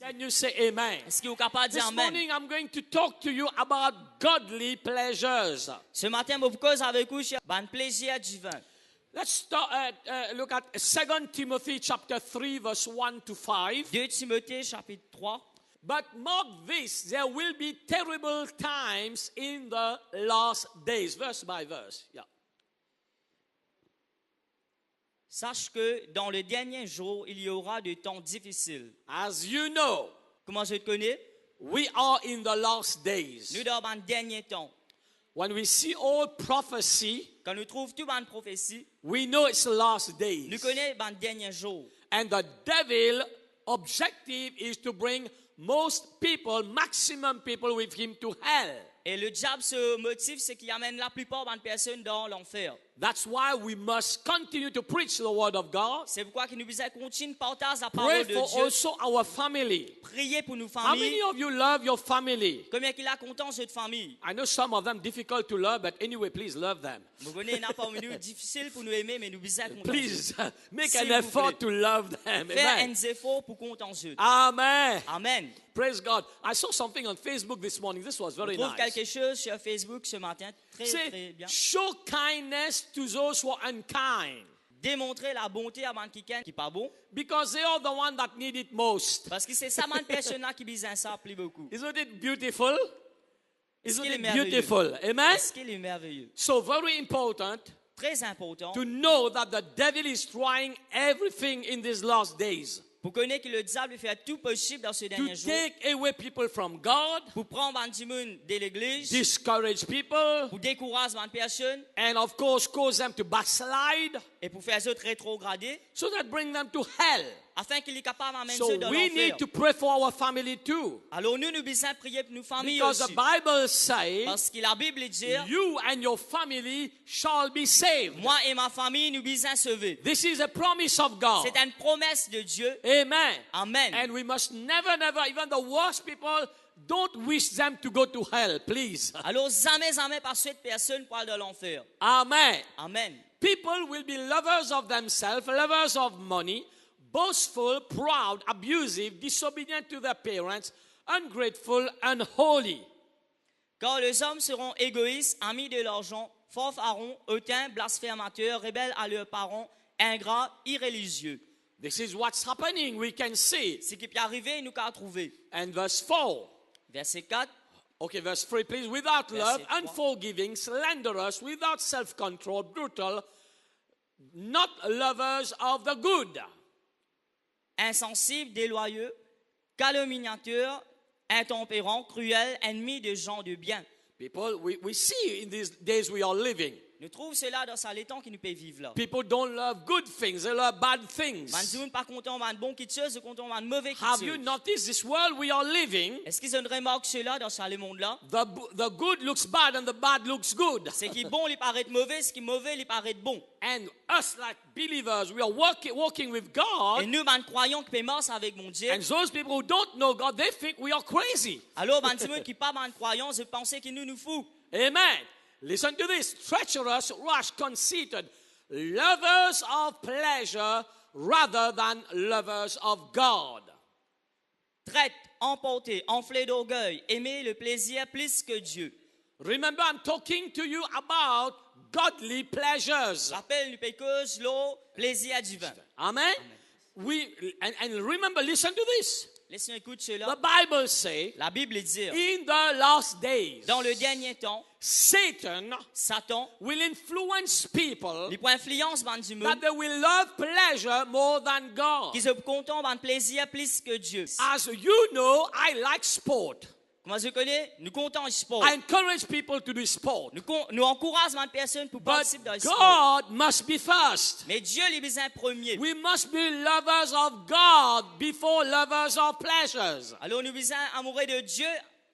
Can you say amen? Est-ce que vous êtes capable de dire This amen? morning I'm going to talk to you about godly pleasures. Ce matin, je vais vous causer avec vous sur un plaisir divin. Let's start, look at 2 Timothy chapter 3 verse 1 to 5. 2 Timothée chapitre 3. But mark this, there will be terrible times in the last days. Verse by verse. Yeah. Sache que dans le dernier jour, il y aura des temps difficiles. As you know, Comment je te connais? we are in the last days. Nous dans le dernier temps. When we see all prophecy, Quand nous trouvons toute une prophétie, we know it's the last days. nous connaissons le dernier jour. And the devil objective is to bring most people, maximum people with him to hell. Et le diable, ce motif, c'est qu'il amène la plupart des personnes dans l'enfer. That's why we must continue to preach the word of God. C'est pourquoi nous devons continuer de partager la Pray parole de for Dieu. also our family. Prier pour nos How many familles. of you love your family? Combien qu'il a content cette famille? I know some of them difficult to love, but anyway, please love them. Vous connaissez, il n'a pas minute difficile pour nous aimer, mais nous devons être contents. Please make S'il an vous effort plaît. to love them. Faire Amen. un effort pour contenter. Amen. Amen. Praise God. I saw something on Facebook this morning. This was On very trouve nice. quelque chose sur Facebook ce matin, très Say, bien. show kindness to those who are unkind, Démontrer la bonté à quelqu'un qui n'est pas bon. because they are the one that need it most. Parce que c'est ça, personne qui besoin ça plus beaucoup. Isn't it beautiful? Isn't qu'il est it merveilleux? beautiful? Amen. Est-ce qu'il est merveilleux? So very important Très important. to know that the devil is trying everything in these last days Pour connaître que le diable fait tout possible dans ce to dernier jour. take away people from God, Pour prendre un petit monde de l'église. discourage people, Pour décourager une personne. and of course cause them to backslide, Et pour faire autres rétrograder. so that bring them to hell. Afin qu'il est capable d'amener So ceux dans we l'enfer. need to pray for our family too, Alors nous devons prier pour nos familles because the aussi. Bible says Parce que la Bible dit, you and your family shall be saved. moi et ma famille, nous sommes sauvés. This is a promise of God. C'est une promesse de Dieu. Amen. Amen. And we must never, even the worst people, don't wish them to go to hell, please. Alors jamais pas cette personne pour aller dans l'enfer. Amen. Amen. People will be lovers of themselves, lovers of money, boastful, proud, abusive, disobedient to their parents, ungrateful, unholy. Car les hommes seront égoïstes, amis de l'argent, fanfarons, hautains, blasphémateurs, rebelles à leurs parents, ingrats, irréligieux. This is what's happening. We can see. Ce qui peut arriver, nous qu'à trouver. And verse 4. Verset 4. Okay, verse 3, please. Without love, Verset 3. unforgiving, slanderous, without self-control, brutal, not lovers of the good. Insensibles, déloyaux, calomniateurs, intempérants, cruels, ennemis des gens de bien. People, we see in these days we are living. Nous trouvons cela dans les temps qui nous peut vivre là. People don't love good things, they love bad things. Man dit pas content man bon qui chose, content man mauvais qui Have you chose. noticed this world we are living? Est-ce qu'ils ont remarqué cela dans ce monde là? The good looks bad and the bad looks good. Ce qui est bon, il paraît mauvais, ce qui est mauvais, il paraît bon. And us like believers, we are walking with Et God. nous, man croyons que marche avec mon Dieu. And those people who don't know God, they think we are crazy. Alors, man qui pas man croyants, je pensais qu'ils nous fous. Amen. Listen to this. Treacherous, rash, conceited, lovers of pleasure rather than lovers of God. Traite, emporté, enflé d'orgueil, aimer le plaisir plus que Dieu. Remember, I'm talking to you about godly pleasures. Rappelle nous pécose l'eau, plaisir divin. Amen. And remember, listen to this. Laissez-nous écouter The cela. Bible says, La Bible dit, in the last days, dans le dernier temps, Satan Satan, will influence people il prend influence dans du that monde, they will love pleasure more than God. qui se content dans plaisir plus que Dieu. As you know, I like sport. Comment je connais? Nous comptons le sport. I encourage people to do sport. Nous encourageons les personnes pour But participer dans le sport. God must be first. Mais Dieu les besoin premier. We must be lovers of God before lovers of pleasures. Alors nous besoin amoureux de Dieu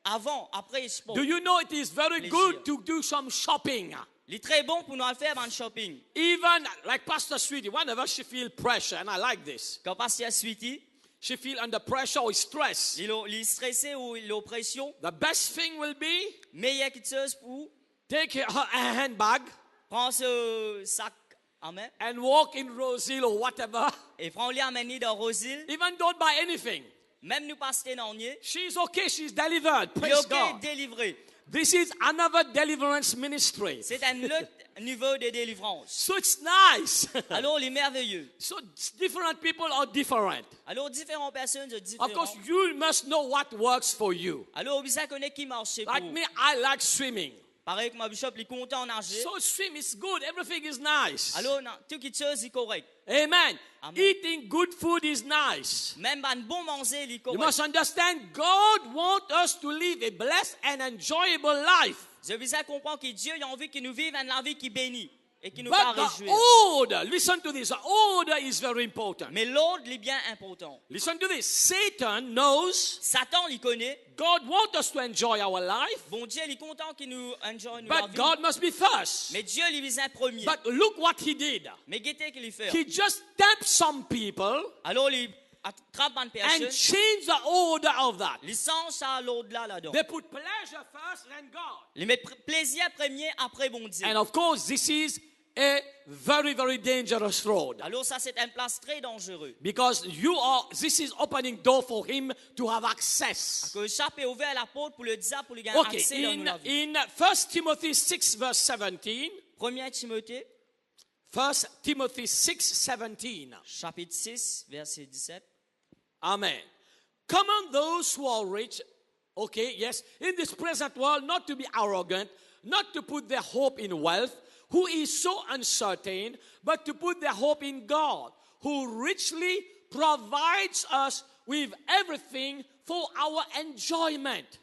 avant, après le sport. Do you know it is very Plaisir. good to do some shopping? Il est très bon pour nous faire dans le shopping. Even like Pastor Sweetie, whenever she feels pressure, and I like this, Quand Pasteur Sweetie, she feel under pressure or stress. il est stressé ou l'oppression, The best thing will be meilleure quelque chose pour take her handbag prendre ce sac. Amen. and walk in Rosehill or whatever. Et prends-le amener dans Rosil. Even don't buy anything. Même nous pas nier. She's okay, she's delivered. Il est Praise ok, God. délivré. This is another deliverance ministry. C'est un autre niveau de délivrance. So it's nice. Alors, il est merveilleux. So different people are different. Alors, différentes personnes sont Of course, différentes. you must know what works for you. Alors, vous savez qui marche pour Like vous. me, I like swimming. Pareil que ma bishop, il est content en nager. So swim is good. Everything is nice. Alors, tout qui chose est correct. Amen. Amen. Eating good food is nice. Même un bon manger, il est You correct. must understand God wants us to live a blessed and enjoyable life. Je vous ai comprendre que Dieu a envie que nous vivions une vie qui bénit et qui nous But fait the réjouir. order, listen to this, the order is very important. Mais l'ordre est bien important. Listen to this. Satan knows Satan, il connaît. God wants us to enjoy our life, Bon Dieu, il est content qu'il nous enjoy notre but vie. God must be first. Mais Dieu, il vise un premier. But look what he did. Mais guettez qu'il fait. He just tapped some people Alors, il attrape une and personne. changed the order of that. Il change à l'ordre là-dedans. They put pleasure first, then God. Il met plaisir premier, après bon Dieu. And of course, this is a very, very dangerous road. Alors, ça, c'est un place très dangereux. Because this is opening door for him to have access. Que chape est ouvert la porte pour le diable, pour lui gagner Okay, accès dans nos vies. in 1 Timothy 6 verse 17, 1 Timothée, 1 Timothy 6, 17. chapitre 6, verset 17. Amen. Command those who are rich, okay, yes, in this present world, not to be arrogant, not to put their hope in wealth, who is so uncertain, but to put their hope in God, who richly provides us with everything for our enjoyment.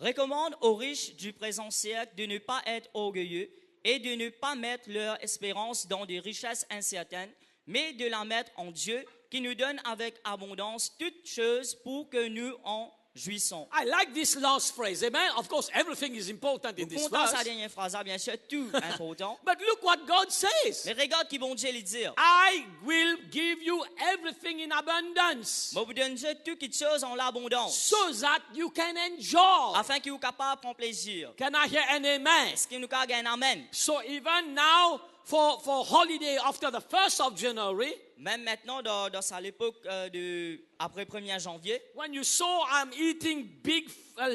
Recommande aux riches du présent siècle de ne pas être orgueilleux et de ne pas mettre leur espérance dans des richesses incertaines, mais de la mettre en Dieu qui nous donne avec abondance toutes choses pour que nous en jouissons. I like this last phrase, amen. Of course, everything is important in this Content sa verse. dernière phrase, bien sûr, tout important. But look what God says. Mais regarde qui bon Dieu lui dit. I will give you everything in abundance Moi, vous donne toutes les choses en l'abondance, so that you can enjoy. afin qu'il soit capable de prendre plaisir. Can I hear an amen? Est-ce qu'il nous a gagné un amen? So even now, for holiday after the 1st of January, Même maintenant, dans sa l'époque après 1er janvier, when you saw I'm eating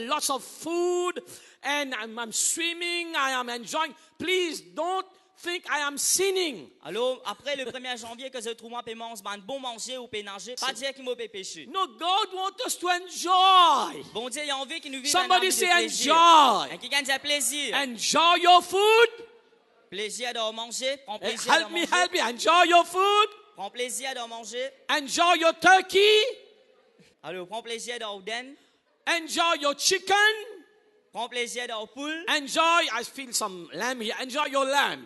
lots of food and I'm swimming, I am enjoying, please don't think I am sinning. alors après le 1er janvier que je trouve moi manger un bon manger ou pénager, pas dire qu'il m'a péché. No, God wants us to enjoy. Bon Dieu, il a envie qu'il nous vive Somebody un say plaisir. enjoy. Et qui gagne du plaisir. Enjoy your food. Plaisir de manger, prends plaisir de Help me, manger. help me. Enjoy your food. Prends plaisir de manger. Enjoy your turkey. Alors, prends plaisir de den. Enjoy your chicken. Prends plaisir de poule. Enjoy, I feel some lamb here. Enjoy your lamb.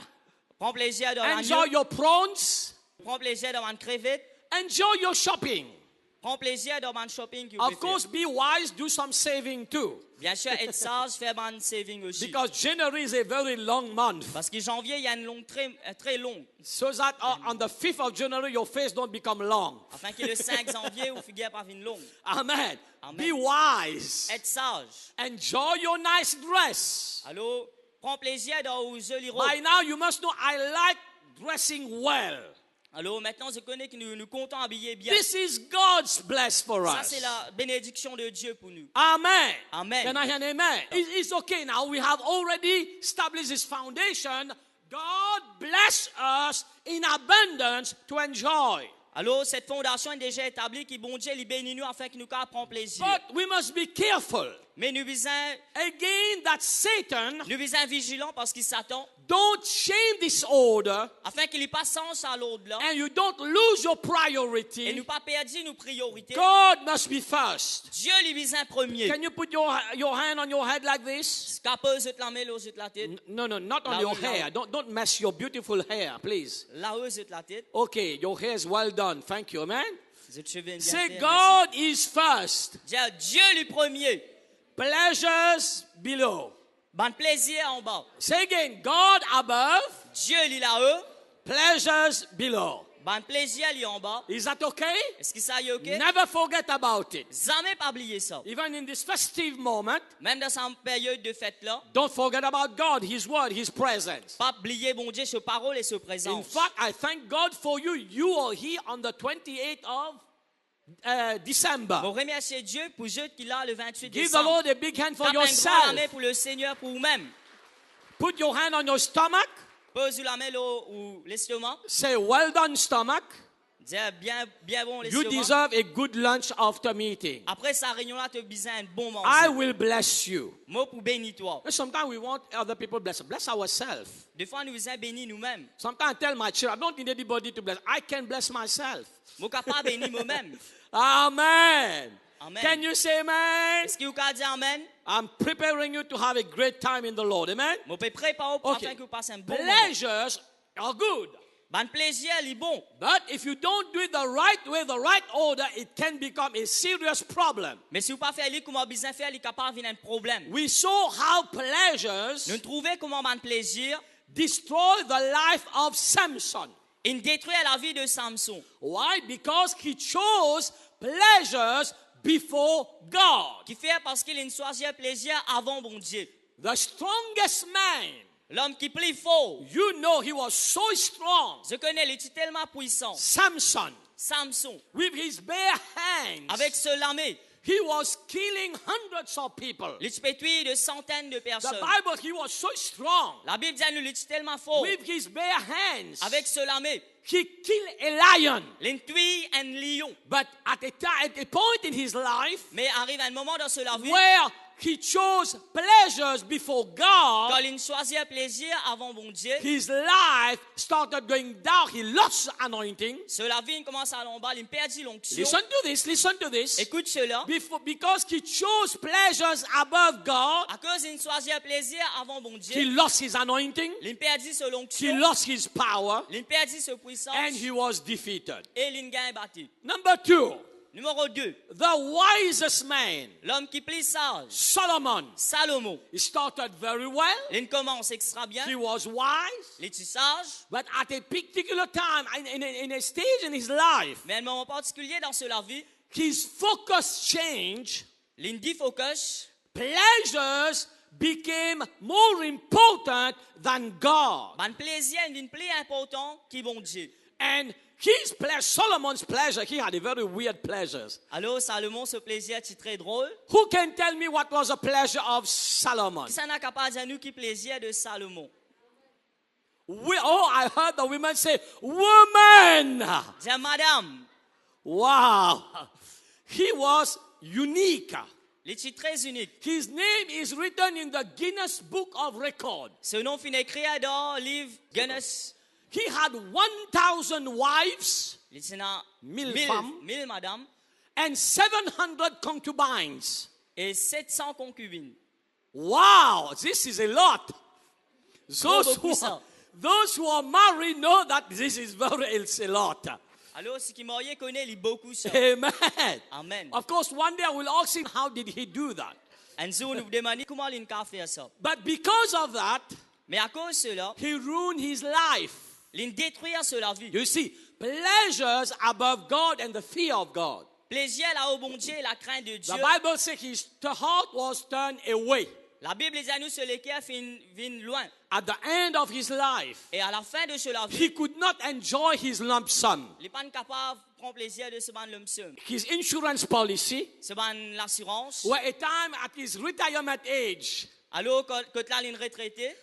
Prends plaisir de Enjoy l'agneau. your prawns. Prends plaisir de une crevette. Enjoy your shopping. Prends plaisir de un shopping que vous Of pouvez course, be wise, do some saving too. faire. Bien sûr, être sage, faire un saving aussi. Because January is a very long month. Parce que janvier, il y a une longue, très longue. So that on the 5th of January, your face don't become long. Afin que le 5 janvier, vous figurez pas une longue. Amen. Amen. Be wise. Être sage. Enjoy your nice dress. Alors, prends plaisir dans vos jolies robes. By now, you must know I like dressing well. Alors, maintenant, je connais que nous comptons habiller bien. This is God's bless for Ça, us. c'est la bénédiction de Dieu pour nous. Amen. Amen. Can I hear an amen? It's okay now. We have already established this foundation. God bless us in abundance to enjoy. Alors, cette fondation est déjà établie, qui bon Dieu, il bénit nous afin que nous puissions prendre plaisir. But we must be careful. Mais nous visons Again, that Satan vigilants parce qu'il s'attend, don't change this order afin qu'il n'y ait pas sens à l'ordre là, and you don't lose your et priority. nous pas perdre nos priorités. God must be first. Dieu lui vise un premier. Can you put your hand on your head like this? Capable de la main, de la tête. No, not on Là your où, là hair. Don't mess your beautiful hair, please. Là haut de la tête. Okay, your hair is well done. Thank you, amen. Vous êtes cheveux bien Say faits, God is first. merci. Dieu lui premier. Pleasures below. Bon plaisir en bas. Say again, God above, Dieu lui là-haut. pleasures below. Bon plaisir lui en bas. Is that okay? Est-ce que ça y est ok? Never forget about it. Jamais pas oublier ça. Even in this festive moment, Même dans cette période de fête là, don't forget about God, His word, His presence. pas oublier bon Dieu, ses paroles et ses In présences. fact, I thank God for you. You are here on the 28th of December. Vous remerciez Dieu pour ce qu'il a le 28 Give the décembre. Lord a big hand for Tape un grand la main yourself. pour le Seigneur, pour vous-même. Put your hand on your stomach. Pose la main là ou l'estomac. Say, well done, stomach. Dis bien bon You l'estomac. deserve a good lunch after meeting. Après sa réunion là, tu as besoin d'un bon I manger. will bless you. Moi pour bénir toi. Sometimes we want other people to bless ourselves. Des fois nous besoin bénir nous-mêmes. Sometimes I tell my children, I don't need anybody to bless. I can bless myself. Moi capable bénir moi-même. Amen. Amen. Can you say amen? Est-ce que vous pouvez dire amen? I'm preparing you to have a great time in the Lord. Amen. Moi peux préparer pour Okay. afin que vous passez un bon moment. Pleasures are good. Ban plaisir est bon. But if you don't do it the right way, the right order, it can become a serious problem. Mais si vous pas faire comment besoin faire, il est capable de venir un problème. We saw how pleasures Nous trouvons comment ban plaisir, destroy the life of Samson. il détruit la vie de Samson. Why? Because he chose pleasures before God. Qui fait parce qu'il a une choisi plaisir avant bon Dieu. The strongest man, L'homme qui plie fort. you know, he was so strong. Je connais, il est tellement puissant. Samson, Samson, with his bare hands, avec ce lamé, he was killing hundreds of people. il peut tuer de centaines de The personnes. Bible, he was so strong. La Bible dit il est tellement fort. With his bare hands, Avec ce lamé, he killed a lion. il tue un lion. But at a point in his life Mais arrive un moment dans sa vie, where he chose pleasures before quand God, il choisit un plaisir avant bon Dieu, his life started going down. He lost anointing. cela vie commence à l'emballer, il perdit l'onction. Listen to this, listen to this. Écoute cela. Because he chose pleasures above God, À cause d'une choisit un plaisir avant bon he Dieu, lost his anointing, il perdit son he onction, lost his power, il perdit sa puissance and he was defeated. et il gagne battu. Number 2, Numéro 2, the wisest man, l'homme qui plie sage, Solomon, Salomon. he started very well. Il commence extra bien, He was wise, il est sage, but at a particular time, in a stage in his life, mais à un moment particulier dans sa vie, his focus changed. il dit focus, Pleasures became more important than God. ban plaisir est plus important que bon Dieu. And his pleasure, Solomon's pleasure, he had a very weird pleasures. Alors Salomon, ce plaisir est très drôle. Who can tell me what was the pleasure of Solomon? Qui s'en a capable de nous qui plaisir de Salomon? I heard the women say, woman! Dis madame, Wow! He was unique. il est très unique. His name is written in the Guinness Book of Record. Ce nom finit écrit dans le livre Guinness. He had 1,000 wives Il est dans 1000 1000 femmes. 1000 madame and 700 concubines. et 700 concubines. Wow, this is a lot. Beaucoup, Those who are married know that this is it's a lot. Alors, ce qui marié connaît, il est beaucoup ça. Amen. Amen. Of course, one day I will ask him, how did he do that? Un jour, nous vous demandons comment il a fait ça. But because of that, Mais à cause de cela, he ruined his life. il détruit sa vie. You see, pleasures above God and the fear of God. Plaisir là au bon Dieu et la crainte de Dieu. The Bible says his heart was turned away. La Bible dit à nous que le cœur vient loin. At the end of his life, Et à la fin de sa vie, he could not enjoy his lump sum. il n'est pas capable de prendre plaisir de se ban lump sum. His insurance policy, Se ban l'assurance. were a time at his retirement age Alors, quand là, il est retraité,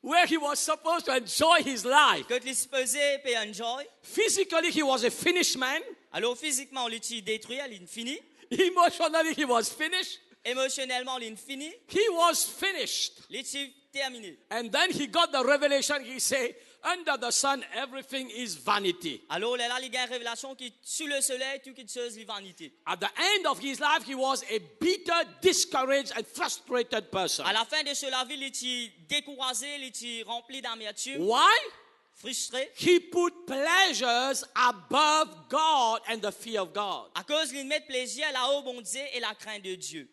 where he was supposed to enjoy his life. quand il est supposé payer enjoy, Physically, he was a finished man. alors physiquement, il est détruit, il est fini. Emotionally, he was finished. Émotionnellement, il est fini. He was finished. Il est terminé. And then he got the revelation. He said, under the sun, everything is vanity. Alors là, il y a une révélation qui, sur le soleil, tout quelque chose est vanité. At the end of his life, he was a bitter, discouraged, and frustrated person. À la fin de sa vie, il est découragé, il est rempli d'amertume, Why? frustré. He put pleasures above God and the fear of God. À cause il met plaisir là-haut, bon Dieu, et la crainte de Dieu.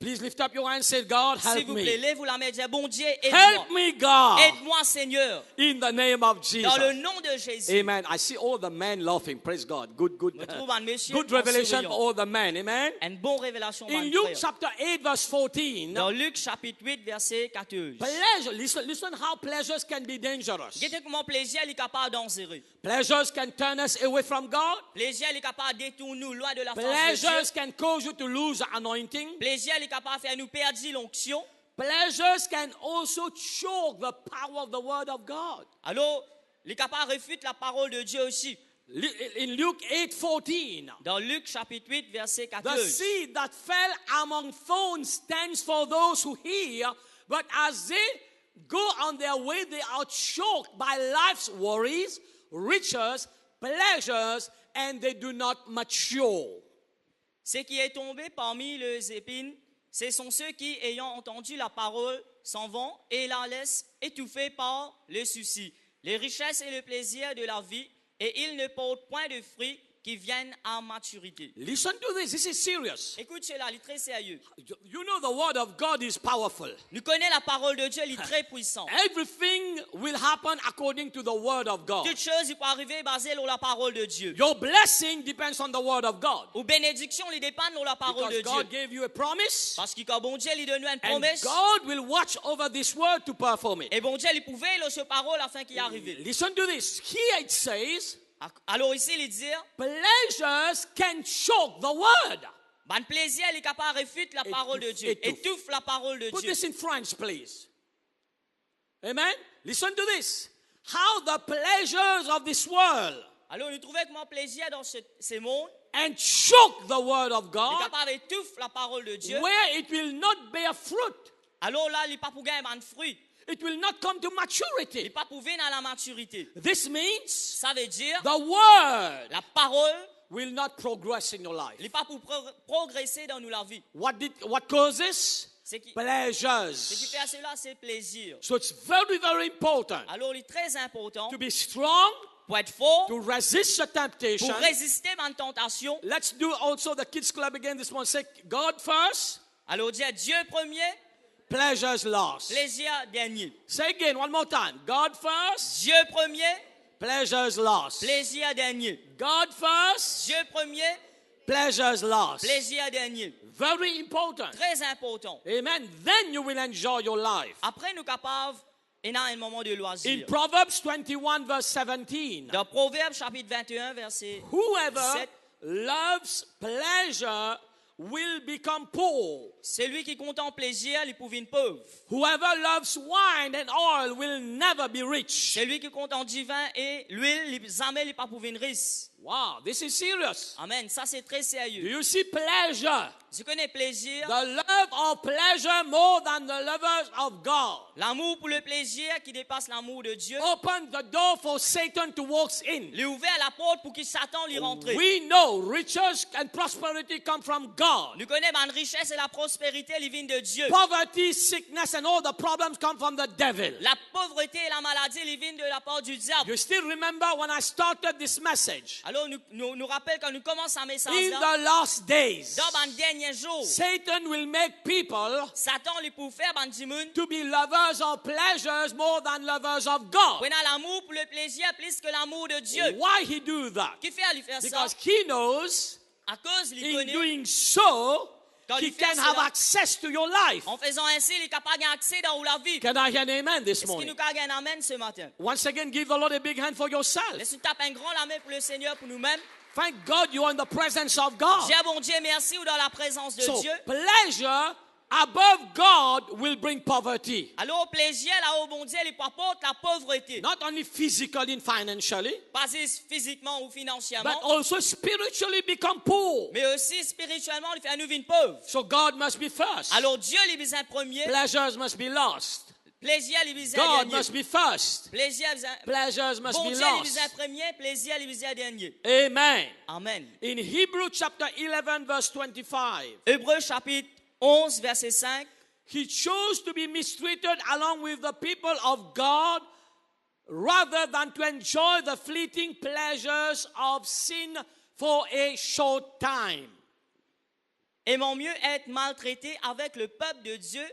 Please lift up your hand and say, God, S'il help vous plaît, me. lève la main et dis, bon Dieu, aide-moi. Help me, God. Aide-moi, Seigneur, In the name of Jesus. dans le nom de Jésus. Amen. I see all the men laughing. Praise God. Good, good. Je trouve un monsieur Good en revelation for souriant. all the men. Amen. Une bonne révélation par In le Luke frère. chapter 8, verse 14, Dans Luc chapitre 8, verset 14. pleasure, listen how pleasures can be dangerous. Guettez comment plaisir est capable d'enserrer. Pleasures can turn us away from God. Plaisir est capable de détourner nous loin de la face de Pleasures Dieu. can cause you to lose the anointing. Plaisir est capable de faire nous perdre l'onction. Pleasures can also choke the power of the word of God. Alors, il est capable de refuter la parole de Dieu aussi. In Luke 8:14, Dans Luc chapitre 8, verset the 14. seed that fell among thorns stands for those who hear, but as they go on their way, they are choked by life's worries, riches, pleasures, and they do not mature. Ce qui est tombé parmi les épines, ce sont ceux qui, ayant entendu la parole, s'en vont et la laissent étouffée par les soucis, les richesses et le plaisir de la vie, et ils ne portent point de fruits qui viennent à maturité. Listen to this. This is serious. Écoute cela, il est très sérieux. You know the word of God is powerful. Nous connaissons la parole de Dieu, il est très puissant. Everything will happen according to the word of God. Toute chose il peut arriver basée sur la parole de Dieu. Your blessing depends on the word of God. Ou bénédiction, il dépend de la parole de Because God Dieu. gave you a promise, Parce que quand bon Dieu lui donne une and promesse, God will watch over this word to perform it. et bon Dieu lui pouvait ce parole afin qu'il y arrive. Listen to this. Here it says, Alors ici, il dit, pleasures can choke the word. ben, plaisir, il est capable de refuter la parole de Dieu. Étouffe. Étouffe la parole de Put Dieu. this in French, please. Amen. Listen to this. How the pleasures of this world Alors, nous trouvons que mon plaisir dans ce monde and choke the word of est God, capable d'étouffer la parole de Dieu. where it will not bear fruit. Alors là, il n'est pas pour gagner un fruit. It will not come to Il maturity. n'est pas pour venir à la maturité. This means Ça veut dire, the word la parole, will not progress in your life. il n'est pas pour progresser dans la vie. What causes? Ce qui Pleasures. fait cela, c'est plaisir. So it's very, very important Alors, il est très important to be strong, pour être fort, to resist the temptation. pour résister à une tentation. Let's do also the kids club again this morning. Say God first, Alors, dire Dieu premier, pleasures last. plaisir dernier. Say again one more time. God first, Dieu premier, pleasures last. plaisir dernier. God first, Dieu premier, pleasures last. plaisir dernier. Very important. Très important. Amen. Then you will enjoy your life. Après, nous sommes capables, et dans un moment de In loisir. Proverbs 21 verse 17, Dans Proverbe chapitre 21, verset whoever 17, loves pleasure will become poor. celui qui contemple plaisir, il pourvient pauvre. Whoever loves wine and oil will never be rich. Celui qui contemple du vin et l'huile, jamais il pas pourvient riche. Wow, this is serious. Amen. Ça, c'est très Do sérieux. you see pleasure? Je connais plaisir, The love of pleasure more than the lovers of God. l'amour pour le plaisir qui dépasse l'amour de Dieu. Open the door for Satan to walk in. Il ouvert la porte pour que Satan l'y rentre. We know riches and prosperity come from God. Nous connaissons la richesse et la prospérité, ils viennent de Dieu. Poverty, sickness, and all the problems come from the devil. La pauvreté et la maladie, ils viennent de la part du diable. You still remember when I started this message? Alors, nous rappelle quand nous commençons un message In là, the last days, dans les derniers jours, Satan will make people Satan lui pour faire des gens to be lovers of pleasures more than lovers of God. qui ont l'amour pour le plaisir plus que l'amour de Dieu. Why he do that? Qui fait lui faire ça? Because he knows À cause, il in connaît, doing so, quand he il fait can have cela, access to your life. en faisant ainsi, il est capable d'avoir accès dans la vie. Can I hear an amen this Est-ce qu'il morning? nous a un amen ce matin? Once again, give the Lord a big hand for yourself. Laisse-nous taper un grand amen pour le Seigneur, pour nous-mêmes. Thank God you are in the presence of God. J'ai bon Dieu, merci, ou dans la présence de So Dieu. pleasure above God will bring poverty. Alors, au plaisir, là, au bon Dieu, il apporte la pauvreté. Not only physically and financially, Pas physiquement ou but financièrement, also spiritually become poor. mais aussi spirituellement, il fait un nouveau pauvre. So God must be first. Alors, Dieu, il est besoin premier. Pleasures must be lost. Plaisir, il est besoin God dernier. must be first. Plaisir, il est besoin- Pleasures must bon be Dieu, il est besoin lost. premier. Plaisir, il est besoin dernier. Amen. Amen. In Hebrew chapter 11 verse 25, Hébreux chapitre 11, verset 5. he chose to be mistreated along with the people of God rather than to enjoy the fleeting pleasures of sin for a short time. Aimons mieux être maltraités avec le peuple de Dieu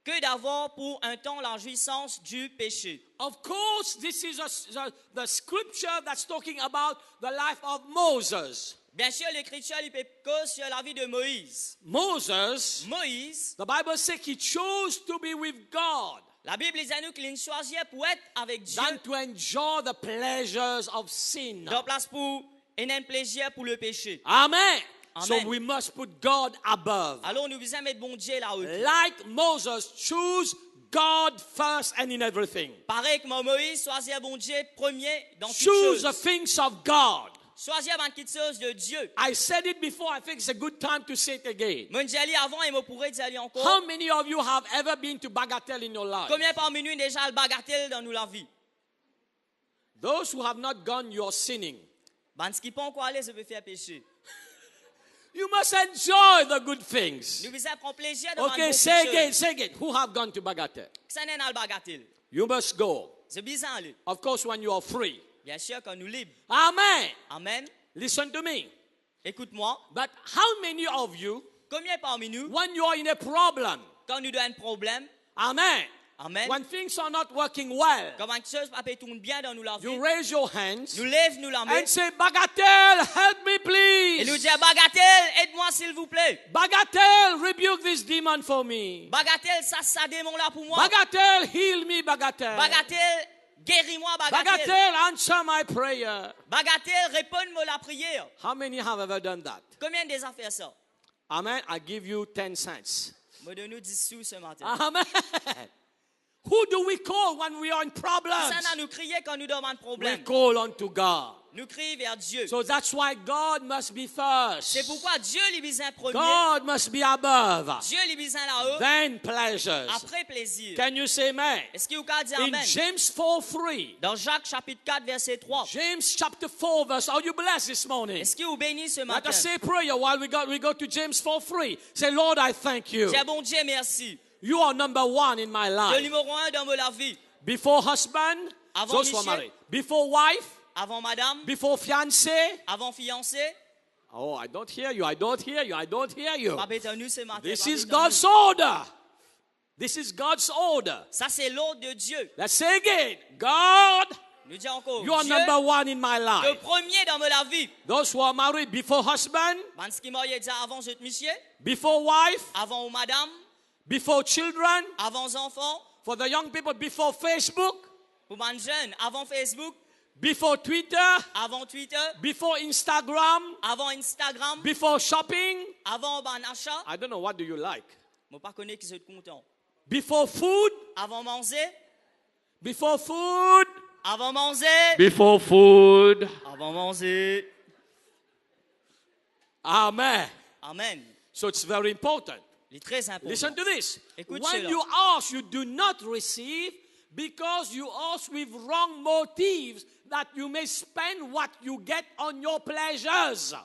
que d'avoir pour un temps la jouissance du péché. Of course, this is the scripture that's talking about the life of Moses. Bien sûr, l'Écriture il peut cause sur la vie de Moïse. Moses, Moïse, the Bible says he chose to be with God la Bible dit à nous qu'il choisit pour être avec Dieu, than to enjoy the pleasures of sin. dans place pour un plaisir pour le péché. Amen. So Amen. we must put God above. Alors nous visons mettre bon Dieu là-haut. Like Moses, choose God first and in everything. Pareil que Moïse choisit bon Dieu premier dans toutes Choose the choses. things of God. Choisir avant toutes choses de Dieu. I said it before, I think it's a good time to say it again. Moi j'ai dit avant et moi pourrais dire encore. How many of you have ever been to Bagatelle in your life? Combien parmi nous déjà le bagatelle dans nous la vie? Those who have not gone, you're sinning. Ben ce qui peut encore aller, ça peut faire péché. You must enjoy the good things. Nous visons prendre plaisir dans Okay, say again. Who have gone to Bagatelle? Ça n'est pas le bagatelle. You must go. C'est bizarre lui. Of course, when you are free. Bien sûr quand nous libres. Amen. Amen. Listen to me. Écoute-moi. But how many of you, Combien parmi nous, when you are in a problem, quand nous avons un problème, amen, amen, when things are not working well, quand quelque chose ne tourne bien dans nous la vie, you raise your hands nous lève nous la main and say, Bagatelle, help me et nous please. dit bagatelle, aide-moi s'il vous plaît. Bagatelle, rebuke this demon for me. Bagatelle, ça démon là pour moi. Bagatelle, heal me, Bagatelle. Bagatelle, guéris-moi bagatelle. Bagatelle, answer my prayer. Bagatelle, réponds-moi la prière. How many have ever done that? Combien des affaires ça? Amen. I give you 10 cents. Me donne 10 sous ce matin. Amen. Who do we call when we are in problems? Ça n'a nous crier quand nous avons un We problème. call unto God. Nous crions vers Dieu. So that's why God must be first. C'est pourquoi Dieu lui besoin premier. God must be above. Dieu lui besoin là-haut. Then pleasures. Après plaisir. Can you say amen? Est-ce qu'il vous a dit In amen? James 4:3. Dans Jacques chapitre 4 verset 3. James chapter 4 verse. Are you blessed this morning? Est-ce qu'il vous bénit ce Let matin? us say prayer while we go to James 4:3. Say, Lord, I thank you. Dis bon Dieu merci. You are number one in my Le life. numéro 1 dans ma vie. Before husband, Avant those who are monsieur. married. Before wife, Avant madame. before fiancé. Avant fiancé. Oh, I don't hear you. I don't hear you. I don't hear you. Pas bête nous ce matin. This pas is bête God's nous. order. This is God's order. Ça c'est l'ordre de Dieu. Let's say again. God, Nous disons encore. you are Dieu, number one in my le life. premier dans ma vie. Those who are married before husband, Ben, ce qui m'a dit avant ce monsieur. before wife, Avant madame. before children, Avant enfants. for the young people, before Facebook, Pour les jeunes. Avant Facebook. before Twitter, Avant Twitter. before Instagram, Avant Instagram. before shopping. Avant ban achat. I don't know, what do you like? Je ne pas connaître qui sont contents. Before food, Avant manger. before food, Avant manger. before food. Avant manger. Amen. Amen. So it's very important. Il est très important. Listen to this. Écoute When cela. you ask, you do not receive because you ask with wrong motives that you may spend what you get on your pleasures.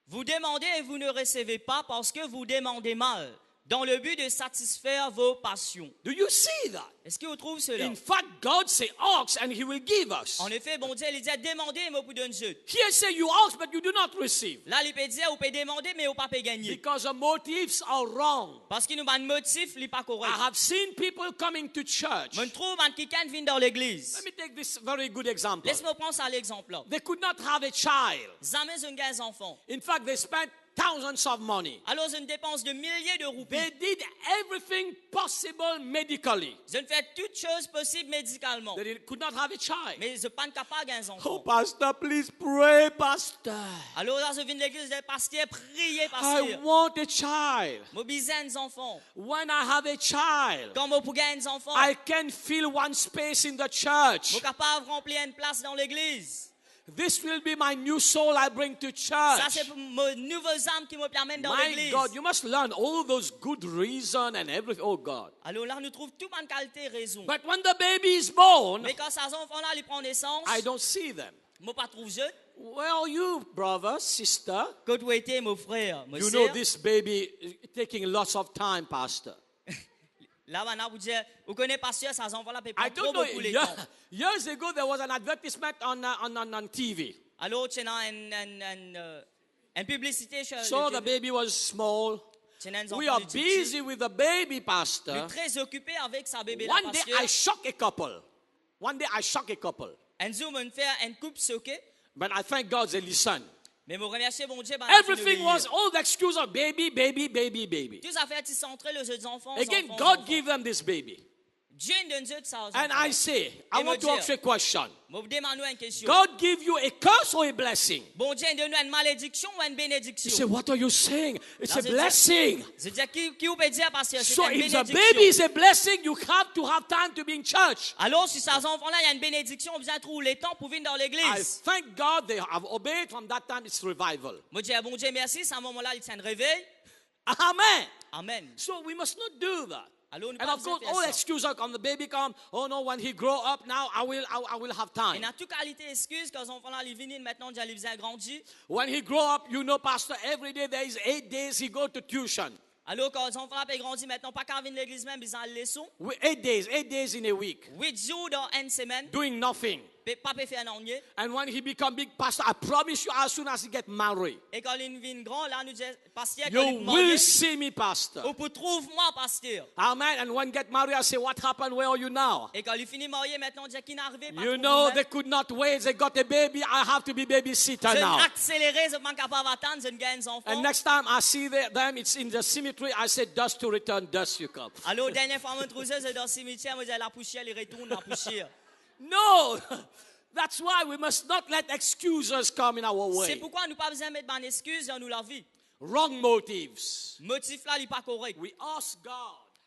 Vous demandez et vous ne recevez pas parce que vous demandez mal, dans le but de satisfaire vos passions. Do you see that? Est-ce que vous trouvez cela? In fact, God say ask and he will give us. En effet, bon Dieu, il dit demandez et vous pouvez donner. Here say you ask but you do not receive. Là, il peut dire, vous pouvez demander, mais vous ne pouvez pas gagner. Because the motives are wrong. Parce qu'il nous a un motif, il n'est pas correct. I have seen people coming to church. Je trouve que quelqu'un vient dans l'église. Let me take this very good example. Laisse-moi prendre ça l'exemple là. They could not have a child. Jamais un gars enfant. In fact, they spent thousands of money. Alors, une dépense de milliers de roupies. They did everything possible medically. Je ne fais toutes choses possibles médicalement. They could not have a child. Mais je ne suis pas capable d'un Oh, enfant. pastor, please pray, pastor. Alors, là, je viens de l'église, je dis, pasteur, priez, I pasteur. want a child. Je besoin des enfants. When I have a child, Quand je peux gagner des enfants, I can fill one space in the church. je suis capable de remplir une place dans l'église. This will be my new soul I bring to Ça, church. c'est mes nouvelles âmes qui me permettent dans My l'église. God, you must learn all those good reasons and everything. Oh God. Alors là, nous trouvons toute ma qualité raison. But when the baby is born, Mais quand ces enfants-là, ils prennent naissance, I don't see them. je ne pas trouve jeune. Where are you, brother, sister? Quand tu étais mon frère, mon You know sœur, this baby is taking lots of time, pastor. là maintenant, vous dites, vous connaissez pas sûr, ces enfants-là ne I prennent trop don't know. beaucoup de temps. Years ago, there was an advertisement on TV. Alors, tu as un Une publicité chez So le the baby was small. We are busy with the baby, Pastor. très occupé avec sa bébé là One day parce I shock a couple. One day I shock a couple. que nous me faire une coupe soquée. But I thank God they listen. Mais mon remercier bon Dieu. Everything was all the excuse of baby, baby, baby, baby. Tous affaires qui centrées les enfants. Again, God gave them this baby. Dieu donne Dieu de ça. And I say, I want to ask you a question. Moi vous demande une question. God give you a curse or a blessing? Bon Dieu donne une malédiction ou une You say, bénédiction. what are you saying? It's a That's it. blessing. Je dis qui vous peut dire parce que c'est So une if the bénédiction. baby is a blessing, you have to have time to be in church. Alors si ces enfants-là, il y a une bénédiction, on besoin de trouver le temps pour venir dans I l'église. thank God they have obeyed. From that time, it's revival. Moi je dis bon Dieu merci, à ce moment-là, il tient un réveil. Amen. Amen. So we must not do that. Alors nous And pas of course, besoin all de faire ça. excuses are come. The baby come. Oh no, when he grow up, now I will have Et time. dans toute qualité excuse que les enfants-là, ils viennent maintenant, ils viennent grandir. When he grow up, you know, Pastor, every day there is 8 days he go to tuition. Alors quand les enfants-là peuvent grandir maintenant, pas qu'à venir à l'église même, ils ont les leçons. 8 days in a week, 8 jours dans une semaine, doing nothing. pas peut faire un année. And when he become big pastor, I promise you, as soon as he get married, Et quand ils viennent grand, là, nous disons, pasteur, quand you ils will marient, see me, pastor. ou pour trouve-moi, pasteur. Amen. And when get married, I say, what happened? Where are you now? Et quand ils finissent mariés, maintenant, on dit qu'il n'est arrivé pas. You know, they could not wait. They got a baby. I have to be babysitter Je now. accéléré, je ne suis pas capable d'attendre, je gagne des enfants. And next time I see them, it's in the cemetery. I say, dust to return, dust you come. Alors, dernière fois, je me trouve dans le cimetière, je dis, la poussière, il retourne, la poussière. No. That's why we must not let excuses come in our C'est way. pourquoi nous pas besoin de mettre une excuse dans nous la vie. Wrong motives. Motif là, il n'est pas correct. We ask God.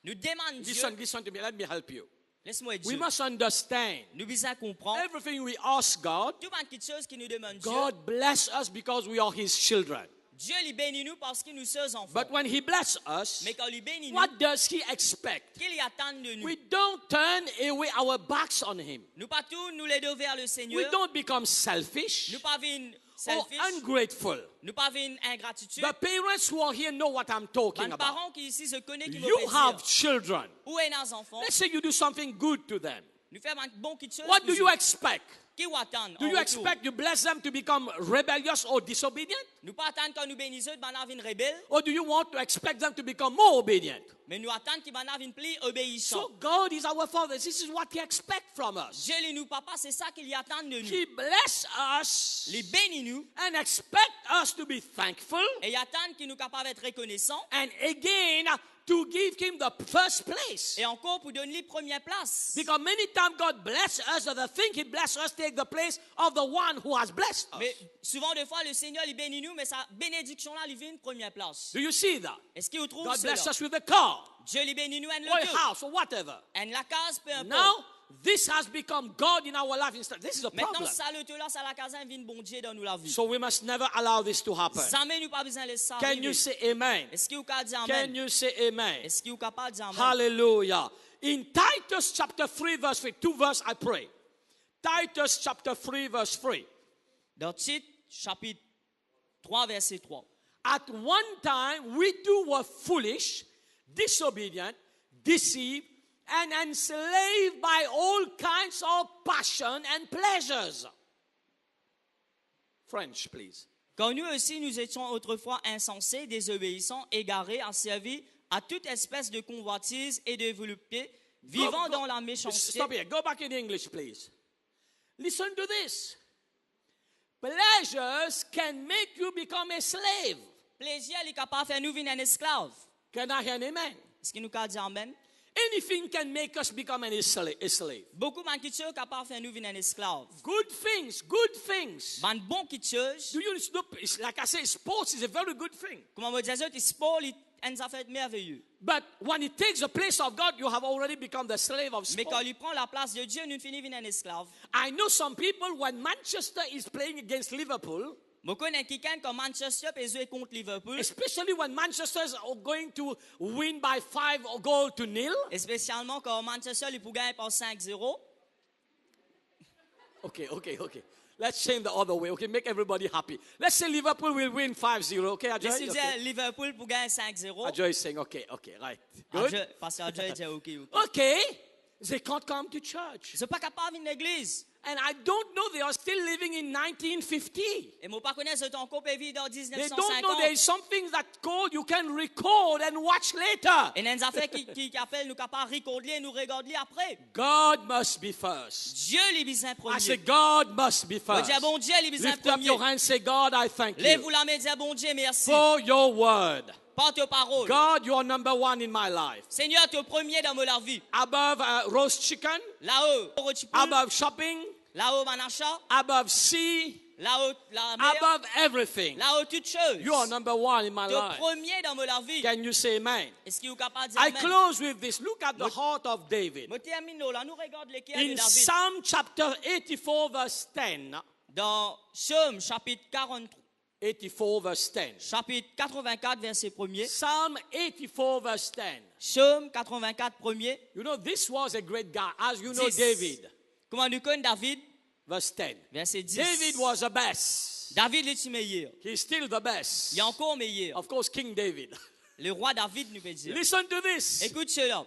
Nous demandons Dieu. Listen to me. Let me help you. Laisse-moi être We Dieu. must understand. Nous besoin comprendre. Everything we ask God, Tout quelque chose qui nous demande Dieu. God bless us because we are His children. Dieu lui bénit nous parce qu'il nous sommes enfants. But when He bless us, Mais quand il bénit nous, what does He expect? qu'il y attend de nous. We don't turn away our backs on Him. Nous pas tous nous les deux vers le We Seigneur. don't become selfish Nous pas venir or selfish. ungrateful. Nous pas venir ingratitude. The parents who are here know what I'm talking Les about. parents qui ici se connaissent qui You vont have dire. children. Où est nos enfants? Let's say you do something good to them. Nous faisons un bon quelque chose. What do you expect? Qui vous attend? Do you expect to bless them to become rebellious or disobedient? Nous pas attendre quand nous bénissons de banner une rebelle, Or do you want to expect them to become more obedient? mais nous attendre qu'ils banner une plus obéissant. So God is our Father. This is what He expects from us. Dieu lui nous papa, c'est ça qu'il y attend de nous. He bless us Les bénit nous and expect us to be thankful et il attend qu'il nous capable d'être reconnaissant and again to give Him the first place. et encore pour donner les première place. Because many times God bless us, or the thing He bless us take the place of the one who has blessed us. Mais souvent des fois le Seigneur il bénit nous, mais sa bénédiction là il vient une première place. Do you see that? Est-ce qu'il vous trouve God bless cela? us with a car Dieu lui bénit nous en or a le house or whatever. en la case peu Now, importe. this has become God in our life instead. This is a Maintenant problem. ça le tout là ça la case vient bon Dieu dans nous la vie. So we must never allow this to happen. Jamais nous pas besoin de ça. Can you say amen? Est-ce qu'il vous capable de dire Can amen? you say amen? Est-ce qu'il vous capable de dire amen? Hallelujah. In Titus chapter 3 verse 3, two verse I pray. Titus chapter 3 verse 3. Dans Tite chapitre 3 verset 3. At one time we too were foolish, disobedient, deceived, and enslaved by all kinds of passion and pleasures. French, please. Quand nous aussi nous étions autrefois insensés, désobéissants, égarés, asservis à toute espèce de convoitise et de volupté, vivant dans la méchanceté. Stop here. Go back in English, please. Listen to this. Pleasures can make you become a slave. Plaisir est capable de faire nous venir un esclave. Can I hear an amen? Est-ce qu'il nous a dit amen? Anything can make us become a slave. Beaucoup de qui sont capables de faire nous venir un esclave. Good things, good things. Ban bon qui chose. Do you know, like I say, sports is a very good thing. Comment on dit ça, le sport est une affaire merveilleuse. But when it takes the place of God, you have already become the slave of Mais sport. quand il prend la place de Dieu, nous finissons venir un esclave. I know some people, when Manchester is playing against Liverpool, Je connais quelqu'un comme Manchester peut jouer contre Liverpool. especially when Manchester is going to win by 5 goals to nil. Et spécialement quand Manchester il peut gagner par 5-0. Okay. Let's change the other way. Okay, make everybody happy. Let's say Liverpool will win 5-0. Okay, Mais si Ajoy? dire Okay. Liverpool pour gagner 5-0. Ajoy is saying, okay, right. Good. Parce que Dieu dit OK. Okay, they can't come to church. Ils sont pas capables de venir à l'église. And I don't know they are still living in 1950. Et moi, pas connaître ce temps qu'on peut vivre dans They don't know 1950. there is something that called you can record and watch later. Et il y a des affaires qui appellent nous capables de recorder et nous regarder après. God must be first. Dieu les besoin I premier. say God must be Moi, first. dis bon Dieu les besoin Lift up your premier. hand, say God, I thank Lève-vous you la main, dis bon Dieu merci. for your word. Par tes paroles. God, you are number one in my life. Seigneur, tu es premier dans ma vie. Above roast chicken, Là-haut, rôti poule. above shopping, Là-haut, mon achat. above sea, Là-haut, la mer. above everything. Là-haut, toutes choses. You are number one in my Tu es life. premier dans ma vie. Can you say amen? Est-ce qu'il est capable de dire I amen? close with this. Look at the heart of David. Je termine là. Nous regardons les cœurs de In David. Psalm chapter 84, verse 10. Dans Psaume chapitre 84, verse 10. chapitre 84, verset 1er. Psalm 84, verse 10. Psaume 84, 1er. You know, this was a great guy. As you know, 10. David, Comment nous connaissons David? verse 10. Verset 10. David was the best. David est meilleur. He's still the best. Il est encore meilleur. Of course, King David. Le roi David nous peut dire. Listen to this. Écoute cela.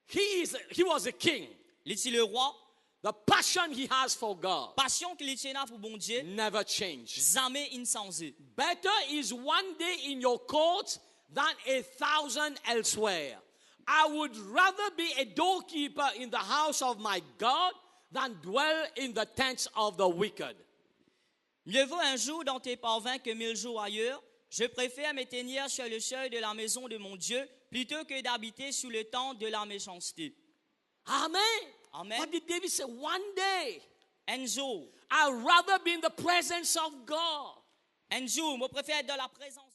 He was a king. Il est le roi. The passion he has for God Passion qu'il a pour bon Dieu. never changed. Jamais insensé. Better is one day in your court than 1,000 elsewhere. I would rather be a doorkeeper in the house of my God than dwell in the tents of the wicked. Mieux vaut un jour dans tes parvins que 1000 jours ailleurs. Je préfère me tenir sur le seuil de la maison de mon Dieu plutôt que d'habiter sous le temps de la méchanceté. Amen. Amen. What did David say? One day, Un jour, I'd rather be in the presence of God. moi préfère être dans la présence